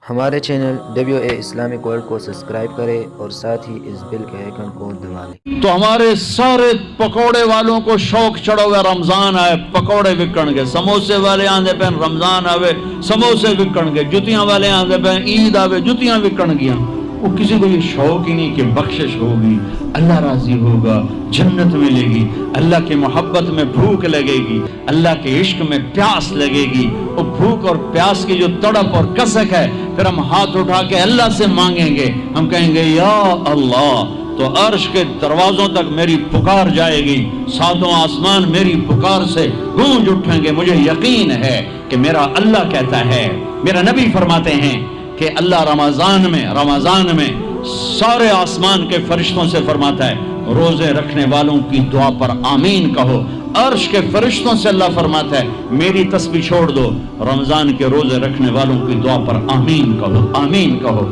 ہمارے channel WA Islamic world کو subscribe کریں اور ساتھ ہی اس بیل کے آئیکن کو دبا لیں۔ تو ہمارے سارے پکوڑے والوں کو شوق چڑھا ہوا رمضان آئے پکوڑے وکن گے، سموسے والے آندے پہ رمضان آوے سموسے وکن گے، جتیاں والے آندے پہ عید آوے جتیاں وکن گیا۔ وہ کسی کو یہ شوق ہی نہیں کہ بخشش ہوگی، اللہ راضی ہوگا، جنت ملے گی، اللہ کی محبت میں بھوک لگے گی، اللہ کے عشق میں پیاس لگے گی۔ وہ بھوک اور پیاس کی جو تڑپ اور کسک ہے، پھر ہم ہاتھ اٹھا کے اللہ سے مانگیں گے، ہم کہیں گے یا اللہ، تو عرش کے دروازوں تک میری پکار جائے گی، ساتوں آسمان میری پکار سے گونج اٹھیں گے۔ مجھے یقین ہے کہ میرا اللہ کہتا ہے، میرا نبی فرماتے ہیں کہ اللہ رمضان میں سارے آسمان کے فرشتوں سے فرماتا ہے روزے رکھنے والوں کی دعا پر آمین کہو۔ عرش کے فرشتوں سے اللہ فرماتا ہے میری تسبیح چھوڑ دو، رمضان کے روزے رکھنے والوں کی دعا پر آمین کہو، آمین کہو۔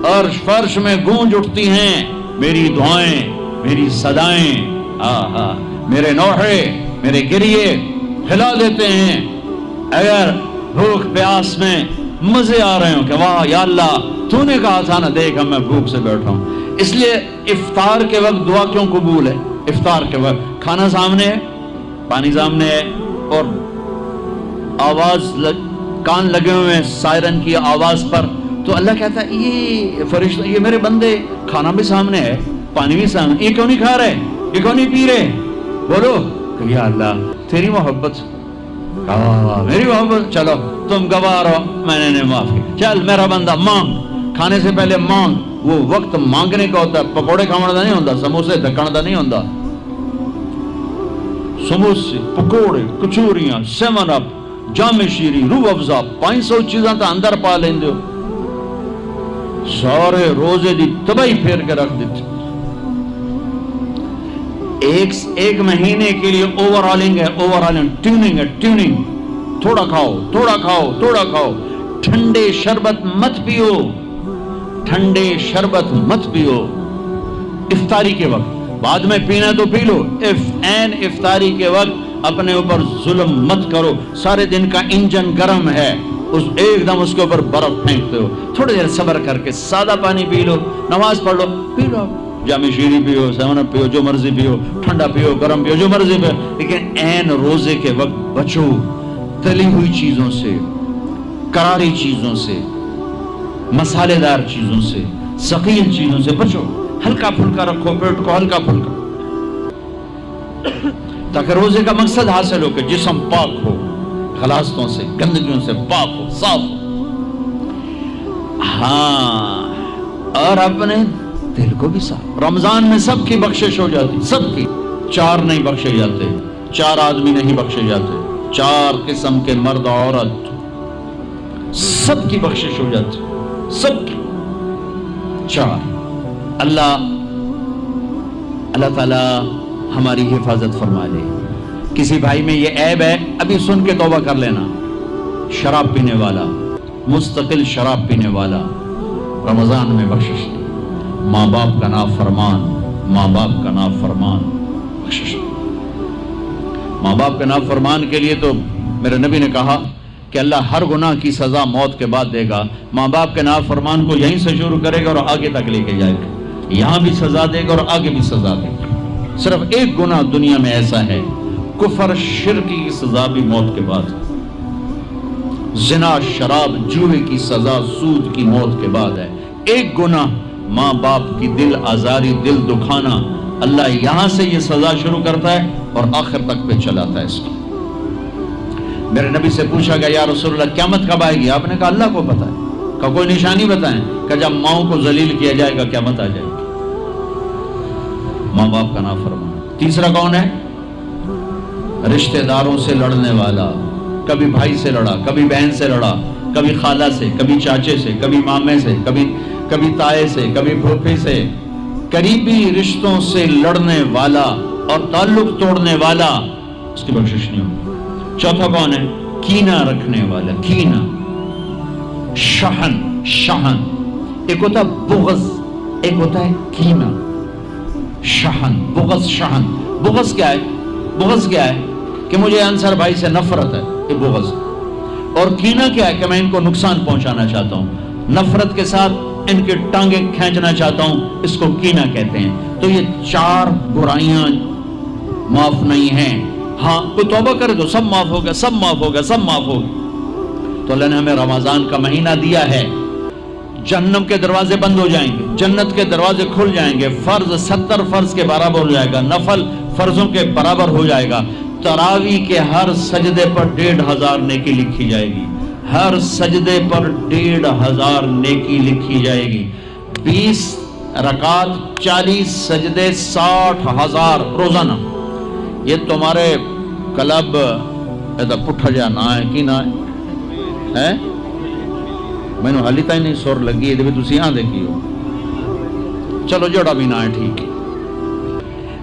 عرش فرش میں گونج اٹھتی ہیں میری دعائیں، میری صدائیں، میرے نوحے، میرے گریے ہلا دیتے ہیں۔ اگر بھوک پیاس میں مزے آ رہے ہوں کہ واہ یا اللہ تو نے کہا تھا نا دیکھ میں بھوک سے بیٹھا ہوں، اس لیے افطار کے وقت دعا کیوں قبول ہے؟ افطار کے وقت کھانا سامنے ہے، پانی سامنے ہے، اور آواز کان لگے ہوئے ہیں سائرن کی آواز پر، تو اللہ کہتا ہے یہ فرشتہ، یہ میرے بندے، کھانا بھی سامنے ہے، پانی بھی سامنے، یہ کیوں نہیں کھا رہے، یہ کیوں نہیں پی رہے؟ بولو کہ یا اللہ تیری محبت، میری محبت، چلو تم گواہ رہو، میں نے معاف کیا، چل میرا بندہ مانگ، کھانے سے پہلے مانگ۔ وہ وقت مانگنے کا ہوتا ہے، پکوڑے کھانے کا نہیں ہوتا، سموسے دکھانے کا نہیں ہوتا۔ سموسے، پکوڑے، کچوریاں، 7 اپ، جام شیری، روح افزا، 500 چیزاں تو اندر پا لیندے ہو، سارے روزے دی تباہی پھیر کے رکھ دیتے۔ ایک مہینے کے لیے اوور آلنگ ہے، اوور آلنگ، ٹیوننگ ہے، ٹیوننگ، تھوڑا کھاؤ، تھوڑا کھاؤ، تھوڑا کھاؤ، ٹھنڈے شربت مت پیو، ٹھنڈے شربت مت پیو افطاری کے وقت، بعد میں پینا تو پی لو، این افطاری کے وقت اپنے اوپر ظلم مت کرو۔ سارے دن کا انجن گرم ہے، ایک دم اس کے اوپر برف پھینکتے ہو، تھوڑی دیر صبر کر کے سادہ پانی پی لو، نماز پڑھ لو، پی لو، جام شیری پیو، 7 اپ پیو، جو مرضی پیو، ٹھنڈا پیو، گرم پیو، جو مرضی پیو، لیکن این روزے کے وقت بچو تلی ہوئی چیزوں سے، کراری چیزوں سے، مسالے دار چیزوں سے، ثقیل چیزوں سے بچو، ہلکا پھلکا رکھو پیٹ کو، ہلکا پھلکا، تاکہ روزے کا مقصد حاصل ہو کہ جسم پاک ہو، غلاظتوں سے، گندگیوں سے پاک ہو، صاف ہو۔ ہاں، اور اپنے دل کو بھی صاف۔ رمضان میں سب کی بخشش ہو جاتی، سب کی، 4 نہیں بخشے جاتے، 4 آدمی نہیں بخشے جاتے، 4 قسم کے مرد عورت، سب کی بخشش ہو جاتی، سب کی، 4۔ اللہ تعالی ہماری حفاظت فرما لے۔ کسی بھائی میں یہ عیب ہے ابھی سن کے توبہ کر لینا، شراب پینے والا، مستقل شراب پینے والا، رمضان میں بخشش نہیں، ماں باپ کا نافرمان، ماں باپ کا نافرمان، بخشش نہیں۔ ماں باپ کا نافرمان کے لیے تو میرے نبی نے کہا کہ اللہ ہر گناہ کی سزا موت کے بعد دے گا۔ ماں باپ کے نافرمان کو یہیں سے شروع کرے گا اور آگے تک لے کے جائے گا، یہاں بھی سزا دے گا اور آگے بھی سزا دے گا۔ صرف ایک گناہ دنیا میں ایسا ہے، کفر شرک کی سزا بھی موت کے بعد، زنا، شراب، جوئے کی سزا سود کی موت کے بعد ہے۔ ایک گناہ ماں باپ کی دل آزاری، دل دکھانا، اللہ یہاں سے یہ سزا شروع کرتا ہے اور آخر تک پہ چلاتا ہے اس کو۔ میرے نبی سے پوچھا گیا یا رسول اللہ قیامت کب آئے گی؟ آپ نے کہا اللہ کو پتہ ہے۔ کہ کوئی نشانی بتائیں؟ کہ جب ماؤں کو ذلیل کیا جائے گا قیامت آ جائے گی۔ ماں باپ کا نافرمان۔ تیسرا کون ہے؟ رشتہ داروں سے لڑنے والا، کبھی بھائی سے لڑا، کبھی بہن سے لڑا، کبھی خالہ سے، کبھی چاچے سے، کبھی مامے سے، کبھی تائے سے، کبھی پھوپھی سے، قریبی رشتوں سے لڑنے والا اور تعلق توڑنے والا، اس کی بخشش نہیں ہوگی۔ چوتھا کون ہے؟ کینہ رکھنے والا، کینہ، شحن، ایک ہوتا ہے بغض، ایک ہوتا ہے کینہ، شحن، بغض، شحن۔ بغض کیا ہے؟ بغض کیا ہے؟ کہ مجھے انصر بھائی سے نفرت ہے، یہ بغض۔ اور کینہ کیا ہے؟ کہ میں ان کو نقصان پہنچانا چاہتا ہوں، نفرت کے ساتھ ان کی ٹانگیں کھینچنا چاہتا ہوں، اس کو کینہ کہتے ہیں۔ تو یہ 4 برائیاں معاف نہیں ہیں۔ ہاں کوئی توبہ کرے تو سب معاف ہوگا، سب معاف ہوگا، سب معاف ہوگا۔ تو اللہ نے ہمیں رمضان کا مہینہ دیا ہے، جہنم کے دروازے بند ہو جائیں گے، جنت کے دروازے کھل جائیں گے، فرض 70 فرض کے برابر ہو جائے گا، نفل فرضوں کے برابر ہو جائے گا، تراویح کے ہر سجدے پر 1500 نیکی لکھی جائے گی، ہر سجدے پر 1500 نیکی لکھی جائے گی، 20 رکعت 40 سجدے 60,000 روزانہ۔ یہ تمہارے کلب ایسا پٹھا جا نہ ہے کی نہ ہے میں نے حالی تھی نہیں سر لگی یہ بھی تسی آن دیکھی ہو، چلو جوڑا بھی نہ ہے ٹھیک ہے۔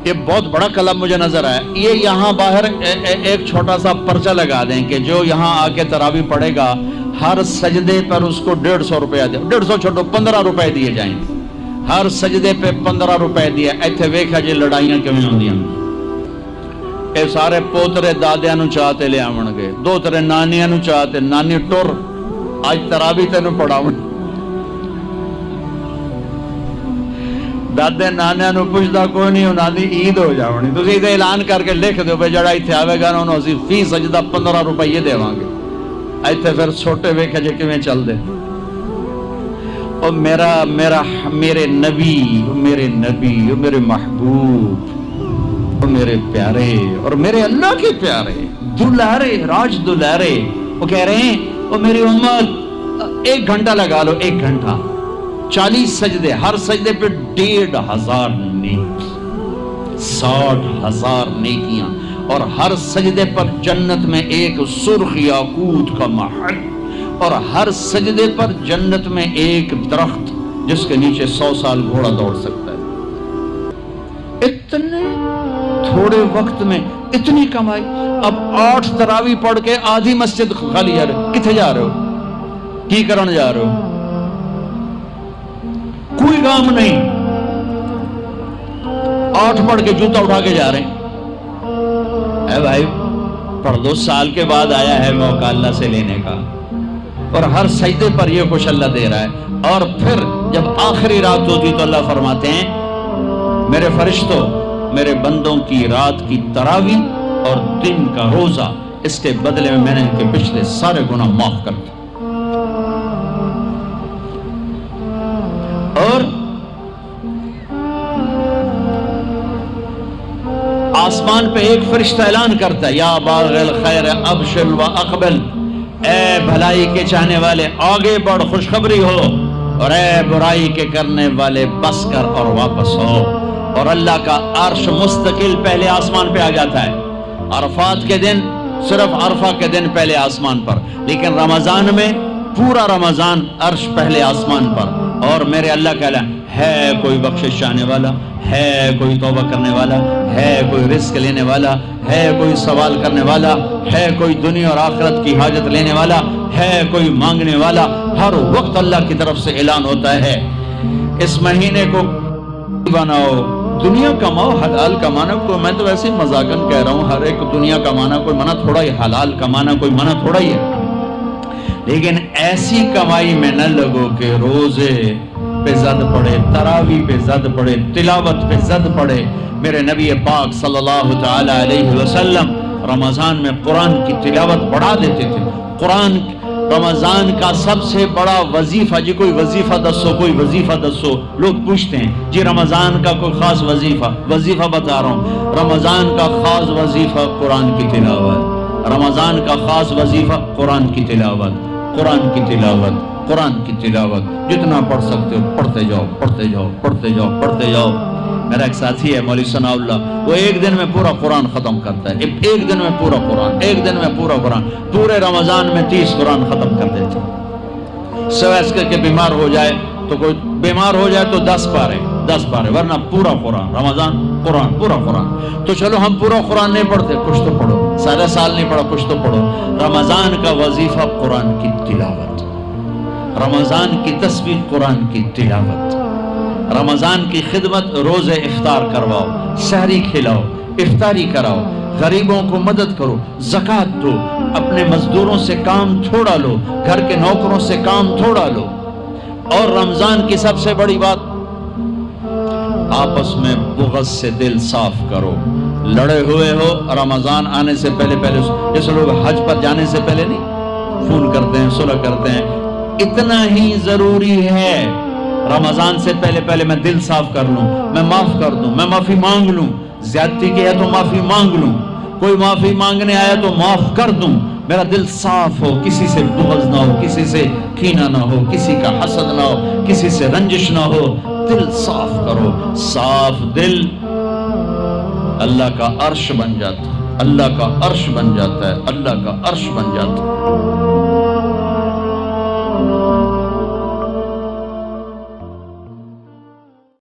یہ بہت بڑا کلب مجھے نظر آیا۔ یہ یہاں باہر ایک چھوٹا سا پرچہ لگا دیں کہ جو یہاں آ کے تراویح پڑھے گا ہر سجدے پر اس کو 150 روپیہ دے، 150 چھوٹو 15 روپے دیے جائیں، ہر سجدے پہ 15 روپے دیا۔ ایتھے ویکھا جی لڑائیاں کیوں ہوندیاں، اے سارے پوترے دادیاں نو چاہتے لے آون گے، دو ترے نانیاں نو چاہتے، نانی ٹر آج تراویح تینوں پڑھاون، دادے نانیاں نو پوچھدا کوئی نہیں، انہاں دی عید ہو جاونی، تسی تے اعلان کر کے لکھ دیو بھئی جڑا ایتھے آوے گا انہوں اسی فی سجدہ 15 روپے دیواں گے۔ ایتھے پھر چھوٹے ویکھے جے کیویں چل دے۔ او میرے نبی، او میرے محبوب، او میرے پیارے اور میرے اللہ کے پیارے دلارے، راج دلارے، وہ کہہ رہے ہیں او میری امت 1 گھنٹہ لگا لو، 1 گھنٹہ 40 سجدے، ہر سجدے پہ 1500 نیکی، 60,000 نیکیاں، اور ہر سجدے پر جنت میں ایک سرخ یاقوت کا محل، اور ہر سجدے پر جنت میں ایک درخت جس کے نیچے 100 سال گھوڑا دوڑ سکتا ہے۔ اتنے تھوڑے وقت میں اتنی کمائی۔ اب 8 تراویح پڑھ کے آدھی مسجد خالی جا رہے، کتھے جا رہے ہو، کی کرن جا رہے ہو، کوئی کام نہیں، 8 پڑھ کے جوتا اٹھا کے جا رہے ہیں۔ اے بھائی پڑھ دو، سال کے بعد آیا ہے موقع اللہ سے لینے کا، اور ہر سجدے پر یہ کچھ اللہ دے رہا ہے۔ اور پھر جب آخری رات ہوتی تو اللہ فرماتے ہیں میرے فرشتوں، میرے بندوں کی رات کی تراویح اور دن کا روزہ، اس کے بدلے میں نے ان کے پچھلے سارے گناہ معاف کر دیے۔ اور آسمان پہ ایک فرشتہ اعلان کرتا ہے یا باغ الخیر ابشر و اقبل، اے بھلائی کے چاہنے والے آگے بڑھ خوشخبری ہو، اور اے برائی کے کرنے والے بس کر اور واپس ہو۔ اور اللہ کا عرش مستقل پہلے آسمان پہ آ جاتا ہے، عرفات کے دن صرف عرفہ کے دن پہلے آسمان پر، لیکن رمضان میں پورا رمضان عرش پہلے آسمان پر۔ اور میرے اللہ کا اعلان ہے، کوئی بخشش چاہنے والا ہے، کوئی توبہ کرنے والا ہے، کوئی رزق لینے والا ہے، کوئی سوال کرنے والا ہے، کوئی دنیا اور آخرت کی حاجت لینے والا ہے، کوئی مانگنے والا۔ ہر وقت اللہ کی طرف سے اعلان ہوتا ہے اس مہینے کو بناؤ، دنیا کماؤ، حلال کمانا کو میں تو ویسے مذاقن کہہ رہا ہوں، ہر ایک دنیا کمانا کوئی منع تھوڑا ہی، حلال کمانا کوئی منع تھوڑا ہی ہے، لیکن ایسی کمائی میں نہ لگو کہ روزے پہ زد پڑے، تراویح پہ زد پڑے، تلاوت پہ زد پڑے۔ میرے نبی پاک صلی اللہ تعالی علیہ وسلم رمضان میں قرآن کی تلاوت بڑھا دیتے تھے۔ قرآن رمضان کا سب سے بڑا وظیفہ، جی کوئی وظیفہ دسو، کوئی وظیفہ دسو، لوگ پوچھتے ہیں جی رمضان کا کوئی خاص وظیفہ بتا رہا ہوں، رمضان کا خاص وظیفہ قرآن کی تلاوت، رمضان کا خاص وظیفہ قرآن کی تلاوت، قرآن کی تلاوت، قرآن کی تلاوت، جتنا پڑھ سکتے ہو پڑھتے جاؤ، پڑھتے جاؤ، پڑھتے جاؤ، پڑھتے جاؤ۔ میرا ایک ساتھی ہے مولوی ثناء اللہ، وہ ایک دن میں پورا قرآن ختم کرتا ہے، ایک دن میں پورا قرآن، ایک دن میں پورا قرآن، پورے رمضان میں 30 قرآن ختم کر دیتے ہیں۔ سوائے اس کے بیمار ہو جائے تو کوئی بیمار ہو جائے تو 10 پارے، ورنہ پورا قرآن، رمضان قرآن، پورا قرآن۔ تو چلو ہم پورا قرآن نہیں پڑھتے، کچھ تو پڑھو، سارا سال نہیں پڑھا، کچھ تو پڑھو۔ رمضان کا وظیفہ قرآن کی تلاوت، رمضان کی تسبیح قرآن کی تلاوت، رمضان کی خدمت، روزے افطار کرواؤ، سحری کھلاؤ، افطاری کراؤ، غریبوں کو مدد کرو، زکوٰۃ دو، اپنے مزدوروں سے کام تھوڑا لو، گھر کے نوکروں سے کام تھوڑا لو، اور رمضان کی سب سے بڑی بات، آپس میں بغض سے دل صاف کرو. لڑے ہوئے ہو رمضان آنے سے پہلے جیسے لوگ حج پر جانے سے پہلے نہیں فون کرتے ہیں، صلح کرتے ہیں، اتنا ہی ضروری ہے رمضان سے پہلے میں دل صاف کر لوں، میں معاف کر دوں، میں معافی مانگ لوں. زیادتی کی ہے تو معافی مانگ لوں، کوئی معافی مانگنے آیا تو معاف کر دوں. میرا دل صاف ہو، کسی سے بغض نہ ہو، کسی سے کینہ نہ ہو، کسی کا حسد نہ ہو، کسی سے رنجش نہ ہو. دل صاف کرو. صاف دل اللہ کا عرش بن جاتا ہے، اللہ کا عرش بن جاتا ہے، اللہ کا عرش بن جاتا ہے.